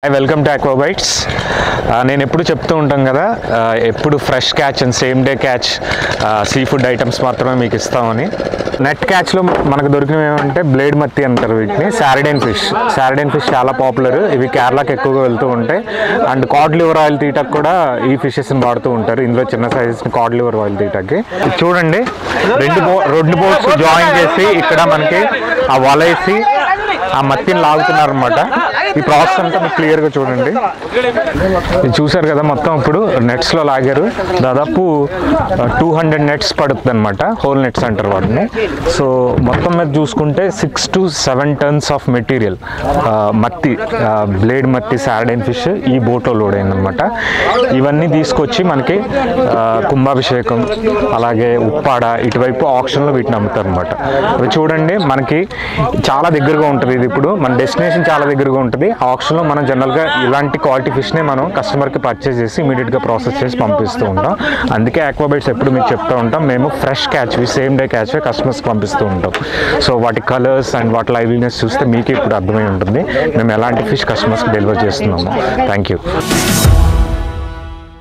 Welcome to ఆక్వాబైట్స్. నేను ఎప్పుడు చెప్తూ ఉంటాం కదా, ఎప్పుడు fresh catch and same day catch sea food items మాత్రమే మీకు ఇస్తామని. నెట్ క్యాచ్లో మనకు దొరికినవి ఏమంటే బ్లేడ్ మత్తి అంటారు వీటిని, సారడైన్ ఫిష్ చాలా పాపులర్. ఇవి కేరళకి ఎక్కువగా వెళ్తూ ఉంటాయి. అండ్ కాడ్ లివర్ ఆయిల్ తీటకు కూడా ఈ ఫిషెస్ని వాడుతూ ఉంటారు. ఇందులో చిన్న సైజెస్ని కాడ్ లివర్ ఆయిల్ తీటకి చూడండి, రెండు బోట్స్ జాయిన్ చేసి ఇక్కడ మనకి ఆ వలేసి ఆ మత్తిని లాగుతున్నారు అనమాట. ఈ ప్రాసెస్ అంతా మీకు క్లియర్గా చూడండి. ఇది చూసారు కదా, మొత్తం ఇప్పుడు నెట్స్లో లాగారు. దాదాపు 200 నెట్స్ పడుతుంది అనమాట. హోల్ నెట్స్ అంటారు వాటిని. సో మొత్తం మీద చూసుకుంటే 6 to 7 tons ఆఫ్ మెటీరియల్ మత్తి, బ్లేడ్ మత్తి, సారడైన్ ఫిష్ ఈ బోట్లో లోడ్ అయిందనమాట. ఇవన్నీ తీసుకొచ్చి మనకి కుంభాభిషేకం, అలాగే ఉప్పాడ ఇటువైపు ఆప్షన్లో వీటిని అమ్ముతారు అనమాట. అవి చూడండి, మనకి చాలా దగ్గరగా ఉంటుంది. ఇది ఇప్పుడు మన డెస్టినేషన్ చాలా దగ్గరగా ఉంటుంది. ఆప్షన్లో మనం జనరల్గా ఇలాంటి క్వాలిటీ ఫిష్నే మనం కస్టమర్కి పర్చేస్ చేసి ఇమీడియట్గా ప్రాసెస్ చేసి పంపిస్తూ ఉంటాం. అందుకే ఆక్వాబైట్స్ ఎప్పుడు మీకు చెప్తూ ఉంటాం, మేము ఫ్రెష్ క్యాచ్వి, సేమ్ డే క్యాచ్వి కస్టమర్స్కి పంపిస్తూ ఉంటాం. సో వాటి కలర్స్ అండ్ వాటి లైవ్లీనెస్ చూస్తే మీకు ఇప్పుడు అర్థమై ఉంటుంది మేము ఎలాంటి ఫిష్ కస్టమర్స్కి డెలివర్ చేస్తున్నాము. Thank you.